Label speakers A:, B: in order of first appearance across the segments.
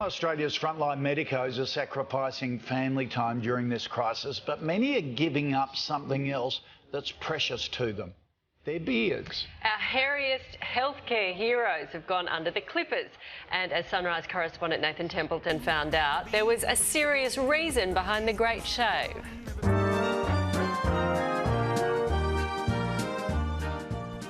A: Australia's frontline medicos are sacrificing family time during this crisis, but many are giving up something else that's precious to them: their beards.
B: Our hairiest healthcare heroes have gone under the clippers. And as Sunrise correspondent Nathan Templeton found out, there was a serious reason behind the great shave.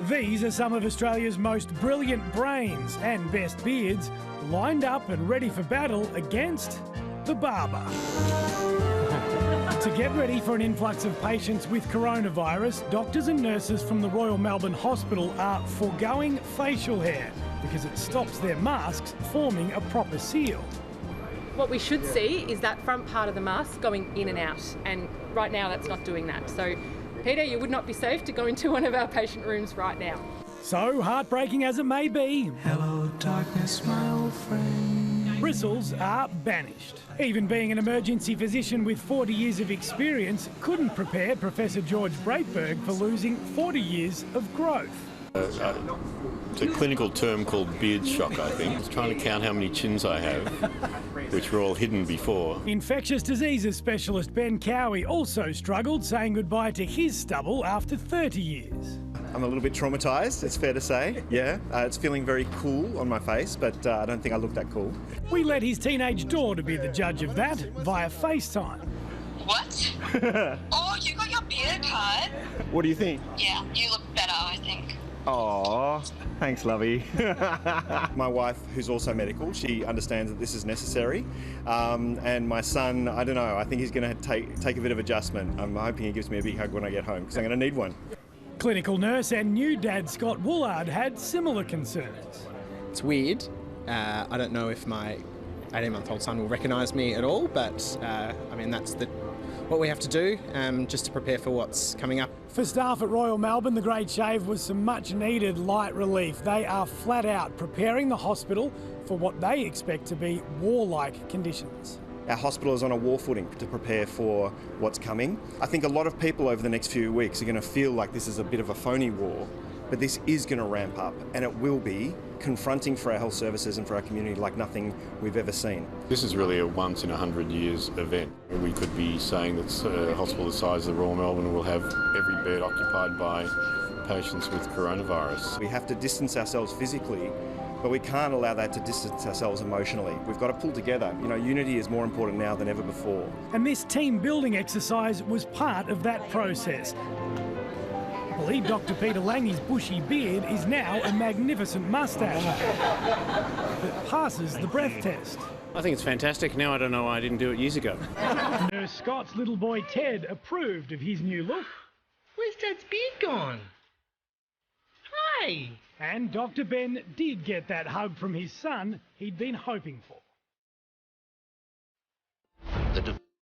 C: These are some of Australia's most brilliant brains and best beards lined up and ready for battle against the barber. To get ready for an influx of patients with coronavirus, doctors and nurses from the Royal Melbourne Hospital are foregoing facial hair because it stops their masks forming a proper seal.
D: What we should see is that front part of the mask going in and out, and right now that's not doing that. So, Peter, you would not be safe to go into one of our patient rooms right now.
C: So, heartbreaking as it may be,
E: hello darkness, my old friend.
C: Bristles are banished. Even being an emergency physician with 40 years of experience couldn't prepare Professor George Breitberg for losing 40 years of growth.
F: It's a clinical term called beard shock, I think. It's trying to count how many chins I have, which were all hidden before.
C: Infectious diseases specialist Ben Cowie also struggled saying goodbye to his stubble after 30 years.
G: I'm a little bit traumatised, it's fair to say, yeah. It's feeling very cool on my face, but I don't think I look that cool.
C: We let his teenage daughter be the judge of that via FaceTime.
H: What? Oh, you got your beard cut?
G: What do you think?
H: Yeah, you look better, I think.
G: Aww, thanks, lovey. My wife, who's also medical, she understands that this is necessary. And my son, I don't know, I think he's going to take a bit of adjustment. I'm hoping he gives me a big hug when I get home, because I'm going to need one.
C: Clinical nurse and new dad Scott Woolard had similar concerns.
I: It's weird. I don't know if my 18-month-old son will recognise me at all, but I mean, that's what we have to do just to prepare for what's coming up.
C: For staff at Royal Melbourne, the Great Shave was some much-needed light relief. They are flat out preparing the hospital for what they expect to be war-like conditions.
G: Our hospital is on a war footing to prepare for what's coming. I think a lot of people over the next few weeks are going to feel like this is a bit of a phony war, but this is going to ramp up, and it will be confronting for our health services and for our community like nothing we've ever seen.
F: This is really a once in 100 years event. We could be saying that a hospital the size of the Royal Melbourne will have every bed occupied by patients with coronavirus.
G: We have to distance ourselves physically, but we can't allow that to distance ourselves emotionally. We've got to pull together. You know, unity is more important now than ever before.
C: And this team-building exercise was part of that process. I believe Dr. Peter Langey's bushy beard is now a magnificent moustache that passes the breath test.
J: I think it's fantastic. Now I don't know why I didn't do it years ago.
C: Nurse Scott's little boy Ted approved of his new look.
E: Where's Dad's beard gone? Hi!
C: And Dr. Ben did get that hug from his son he'd been hoping for.